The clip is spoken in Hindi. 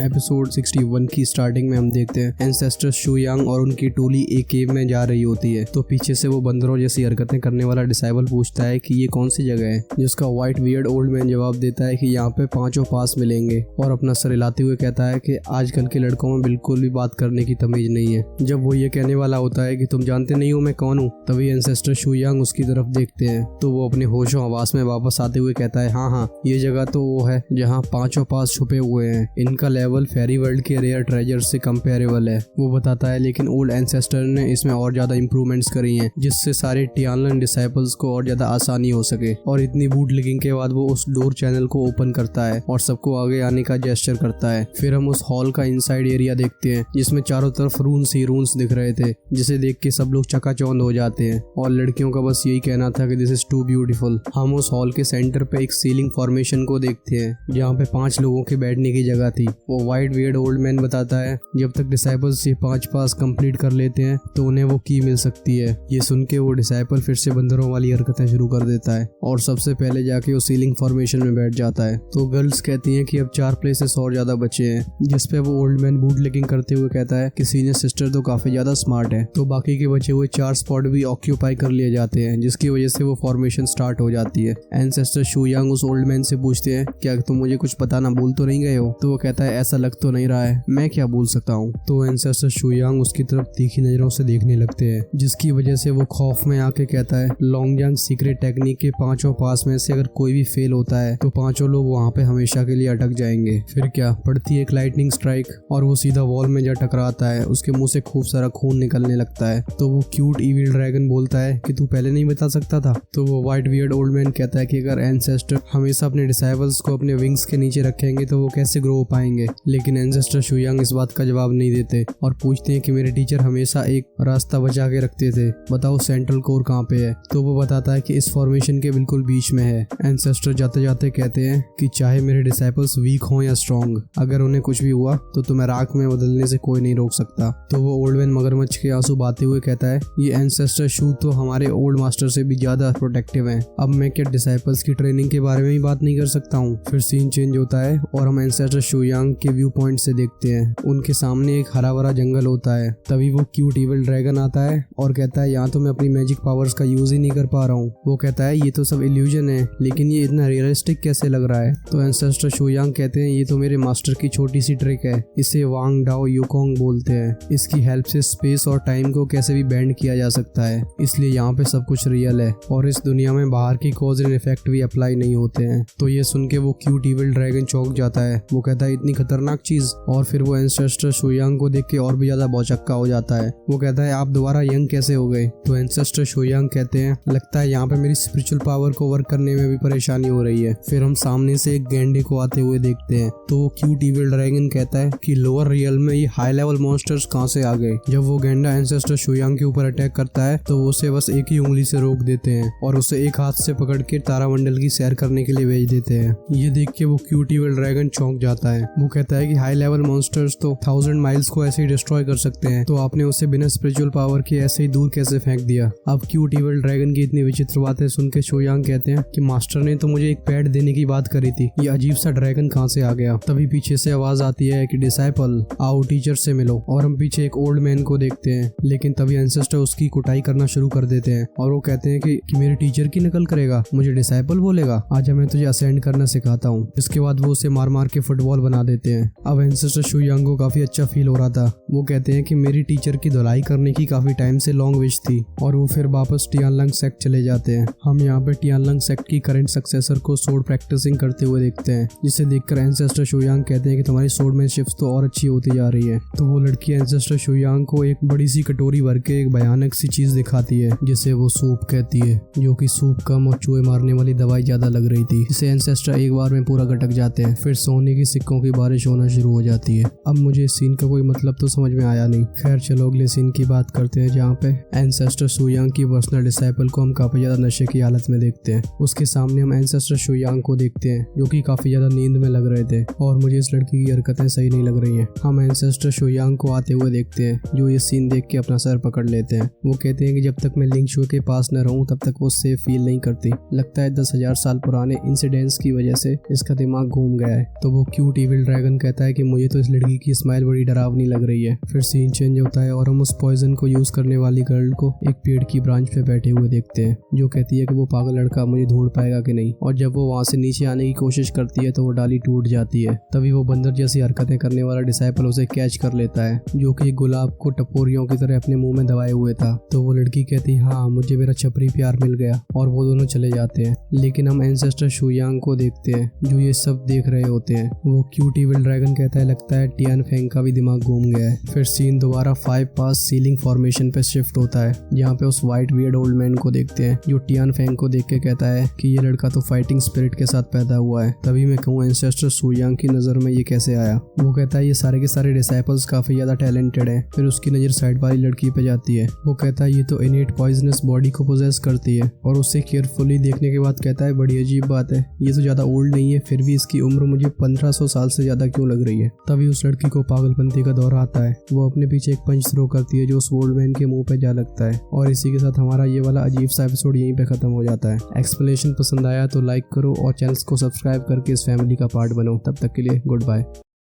एपिसोड 61 की स्टार्टिंग में हम देखते हैं एंसेस्टर शू यांग और उनकी टोली एक केव में जा रही होती है। तो पीछे से वो बंदरों जैसी हरकतें करने वाला डिसाइबल पूछता है कि ये कौन सी जगह है, जिसका व्हाइट वियर्ड ओल्ड मैन जवाब देता है कि यहाँ पे पांचों पास मिलेंगे और अपना सर हिलाते हुए कहता है कि आजकल के लड़कों में बिल्कुल भी बात करने की तमीज नहीं है। जब वो ये कहने वाला होता है कि तुम जानते नहीं हो मैं कौन हूँ, तभी एंसेस्टर शू यांग उसकी तरफ देखते हैं तो वो अपने होशो हवास में वापस आते हुए कहता है हाँ, ये जगह तो वो है जहाँ पांचों पास छुपे हुए हैं। इनका लेवल फेरी वर्ल्ड के रेयर ट्रेजर से कंपेरेबल है। वो बताता है लेकिन ओल्ड एंसेस्टर ने इसमें और ज्यादा इंप्रूवमेंट्स करी हैं, जिससे सारे टियानलन डिसाइपल्स को और ज्यादा आसानी हो सके। और इतनी बूट लिगिंग के बाद वो उस डोर चैनल को ओपन करता है और सबको आगे आने का जेस्चर करता है। फिर हम उस हॉल का इनसाइड एरिया देखते हैं जिसमें चारों तरफ रून्स ही रून्स दिख रहे थे, जिसे देख के सब लोग चकाचौंध हो जाते हैं और लड़कियों का बस यही कहना था कि दिस इज टू ब्यूटीफुल। हम उस हॉल के सेंटर पे एक सीलिंग फॉर्मेशन को देखते हैं जहाँ पे 5 लोगों के बैठने की जगह थी। वो व्हाइट वियर्ड ओल्ड मैन बताता है जब तक डिसाइपल्स ये 5 पास कंप्लीट कर लेते हैं तो उन्हें वो की मिल सकती है। ये सुन के वो डिसाइपल फिर से बंदरों वाली हरकतें शुरू कर देता है और सबसे पहले जाके वो सीलिंग फॉर्मेशन में बैठ जाता है। तो गर्ल्स कहती हैं कि अब 4 प्लेसेस और ज्यादा बचे हैं, जिसपे वो ओल्ड मैन बूट लिगिंग करते हुए कहता है कि सीनियर सिस्टर तो काफी ज्यादा स्मार्ट है। तो बाकी के बचे हुए 4 स्पॉट भी ऑक्यूपाई कर लिए जाते हैं, जिसकी वजह से वो फॉर्मेशन स्टार्ट हो जाती है। एंसेस्टर शू यांग उस ओल्ड मैन से पूछते हैं क्या तुम मुझे कुछ पता ना भूल तो नहीं गए हो? तो वो कहता है ऐसा लग तो नहीं रहा है, मैं क्या भूल सकता हूँ। तो एंसेस्टर शू यांग उसकी तरफ तीखी नजरों से देखने लगते हैं, जिसकी वजह से वो खौफ में आके कहता है लॉन्गयांग सीक्रेट टेक्निक के 5 पास में से अगर कोई भी फेल होता है तो 5 लोग वहाँ पे हमेशा के लिए अटक जाएंगे। फिर क्या पड़ती है एक लाइटनिंग स्ट्राइक और वो सीधा वॉल में जा टकराता है। उसके मुंह से खूब सारा खून निकलने लगता है। तो वो क्यूट इविल ड्रैगन बोलता है कि तू पहले नहीं बता सकता था? तो वो व्हाइट वियर्ड ओल्ड मैन कहता है कि अगर एंसेस्टर हमेशा अपने डिसाइबल्स को अपने विंग्स के नीचे रखेंगे तो वो कैसे ग्रो हो पाएंगे। लेकिन एंसेस्टर शू यांग इस बात का जवाब नहीं देते और पूछते हैं कि मेरे टीचर हमेशा एक रास्ता बचा के रखते थे, बताओ सेंट्रल कोर कहाँ पे है? तो वो बताता है कि इस फॉर्मेशन के बिल्कुल बीच में है। एंसेस्टर जाते जाते कहते हैं कि चाहे मेरे डिसाइपल्स वीक हों या स्ट्रॉन्ग, अगर उन्हें कुछ भी हुआ तो तुम्हें राख में बदलने से कोई नहीं रोक सकता। तो वो ओल्ड मैन मगरमच्छ के आंसू बहाते हुए कहता है ये एंसेस्टर शू तो हमारे ओल्ड मास्टर से भी ज्यादा प्रोटेक्टिव है, अब मैं क्या डिसाइपल्स की ट्रेनिंग के बारे में भी बात नहीं कर सकता हूँ? फिर सीन चेंज होता है और हम एंसेस्टर शू यांग के व्यू पॉइंट से देखते हैं। उनके सामने एक हरा भरा जंगल होता है। तभी वो क्यूट इविल ड्रैगन आता है और कहता है यहाँ तो मैं अपनी मैजिक पावर्स का यूज ही नहीं कर पा रहा हूँ। वो कहता है ये तो सब इल्यूजन है, लेकिन ये इतना रियलिस्टिक कैसे लग रहा है? तो एंसेस्टर शू यांग कहते हैं ये तो मेरे मास्टर की छोटी सी ट्रिक है, इसे वांग डाओ यूकोंग बोलते हैं। इसकी हेल्प से स्पेस और टाइम को कैसे भी बेंड किया जा सकता है, इसलिए यहाँ पे सब कुछ रियल है और इस दुनिया में बाहर की कॉज एंड इफेक्ट भी अप्लाई नहीं होते हैं। तो ये सुन के वो क्यूट इविल ड्रैगन चौंक जाता है। वो कहता है इतनी खतरनाक चीज, और फिर वो एंसेस्टर शू यांग को देख के और भी ज्यादा भौचक्का हो जाता है। वो कहता है आप दोबारा यंग कैसे हो गए? तो एंसेस्टर शू यांग कहते हैं लगता है यहाँ पे मेरी स्पिरिचुअल पावर को वर्क करने में भी परेशानी हो रही है। फिर हम सामने से एक गैंडे को आते हुए देखते हैं। तो वो क्यूट इविल ड्रैगन कहता है कि लोअर रियल में ये हाई लेवल मॉन्स्टर्स कहाँ से आ गए? जब वो गैंडा एंसेस्टर शू यांग के ऊपर अटैक करता है तो वो उसे बस एक ही उंगली से रोक देते हैं और उसे एक हाथ से पकड़ के तारामंडल की सैर करने के लिए भेज देते हैं। ये देख के वो क्यूट इविल ड्रैगन चौंक जाता है। वो कहता है कि हाई लेवल मॉन्स्टर्स तो 1000 माइल्स को ऐसे ही डिस्ट्रॉय कर सकते हैं, तो आपने उसे बिना स्पिरिचुअल पावर के ऐसे ही दूर कैसे फेंक दिया? अब क्यूट इविल ड्रैगन की इतनी विचित्र बातें सुन के शू यांग कहते हैं कि मास्टर ने तो मुझे एक पैड देने की बात करी थी, ये अजीब सा ड्रैगन कहाँ से आ गया? तभी पीछे से आवाज आती है कि डिसाइपल आओ टीचर से मिलो। और हम पीछे एक ओल्ड मैन को देखते हैं, लेकिन तभी एंसेस्टर उसकी कुटाई करना शुरू कर देते हैं और वो कहते हैं कि मेरे टीचर की नकल करेगा, मुझे डिसाइपल बोलेगा, आज मैं तुझे असेंड करना सिखाता हूँ। इसके बाद वो उसे मार मार के फुटबॉल बना देते हैं। अब एंसेस्टर शू यांग को काफी अच्छा फील हो रहा था। वो कहते हैं कि मेरी टीचर की धुलाई करने की काफी टाइम से लॉन्ग विश थी और वो फिर वापस टियानलंग सेक्ट चले जाते हैं। हम यहाँ पे टियानलंग सेक्ट की करंट सक्सेसर को सोर्ड प्रैक्टिसिंग करते हुए देखते हैं, जिसे देखकर एंसेस्टर शू यांग कहते हैं कि तुम्हारी सोर्डमैनशिप तो और अच्छी होती जा रही है। तो वो लड़की एंसेस्टर शू यांग को एक बड़ी सी कटोरी भर के एक भयानक सी चीज दिखाती है, जिसे वो सूप कहती है, जो कि सूप कम और चूहे मारने वाली दवाई ज्यादा लग रही थी। इसे एंसेस्टर एक बार में पूरा गटक जाते हैं। फिर सोने की सिक्कों की बारिश होना शुरू हो जाती है। अब मुझे इस सीन का कोई मतलब तो समझ में आया नहीं। खैर चलो अगले सीन की बात करते हैं, जहाँ पे एंसेस्टर शू यांग की पर्सनल डिसाइपल को हम काफी ज्यादा नशे की हालत में देखते हैं। उसके सामने हम एंसेस्टर शू यांग को देखते हैं, जो कि काफी ज्यादा नींद में लग रहे थे और मुझे इस लड़की की हरकतें सही नहीं लग रही हैं। हम एंसेस्टर शू यांग को आते हुए देखते हैं, जो ये सीन देख के अपना सर पकड़ लेते हैं। वो कहते हैं कि जब तक मैं लिंग शू के पास न रहूं तब तक वो सेफ फील नहीं करती। लगता है 10,000 साल पुराने इंसिडेंट्स की वजह से इसका दिमाग घूम गया है। तो वो क्यूट इविल ड्रैगन ड्रैगन कहता है कि मुझे तो इस लड़की की स्माइल बड़ी डरावनी लग रही है। फिर सीन चेंज होता है और हम उस पॉइजन को यूज करने वाली गर्ल को एक पेड़ की ब्रांच पे बैठे हुए देखते हैं, जो कहती है कि वो पागल लड़का मुझे ढूंढ पाएगा कि नहीं। और जब वो वहाँ से नीचे आने की कोशिश करती है तो वो डाली टूट जाती है। तभी वो बंदर जैसी हरकतें करने वाला डिसाइपल उसे कैच कर लेता है, जो कि गुलाब को टपोरियों की तरह अपने मुंह में दबाए हुए था। तो वो लड़की कहती है हाँ मुझे मेरा छपरी प्यार मिल गया, और वो दोनों चले जाते हैं। लेकिन हम एंसेस्टर शुयांग को देखते हैं जो ये सब देख रहे होते हैं। वो क्यूट इविल ड्रैगन कहता है लगता है टियान फेंग का भी दिमाग घूम गया है। फिर सीन दोबारा 5 पास सीलिंग फॉर्मेशन पे शिफ्ट होता है, जहाँ पे उस वाइट वियर्ड ओल्ड मैन को देखते हैं जो टियान फेंग को देख के कहता है कि ये लड़का तो फाइटिंग स्पिरिट के साथ पैदा हुआ है। तभी मैं कहूँ एंसेस्टर शुयांग की नजर में ये कैसे आया। वो कहता है ये सारे के सारे डिसाइपल्स काफी ज्यादा टैलेंटेड हैं। फिर उसकी नजर साइड वाली लड़की पे जाती है। वो कहता है ये तो इनेट पॉइजनस बॉडी को पोजेस करती है, और उससे केयरफुली देखने के बाद कहता है बड़ी अजीब बात है, ये तो ज्यादा ओल्ड नहीं है, फिर भी इसकी उम्र मुझे 1500 साल से ज्यादा क्यों लग रही है। तभी उस लड़की को पागलपंती का दौरा आता है। वो अपने पीछे एक पंच थ्रो करती है जो उस ओल्ड मैन के मुंह पे जा लगता है। और इसी के साथ हमारा ये वाला अजीब सा एपिसोड यहीं पे खत्म हो जाता है। एक्सप्लेनेशन पसंद आया तो लाइक करो और चैनल को सब्सक्राइब करके इस फैमिली का पार्ट बनो। तब तक के लिए गुड बाय।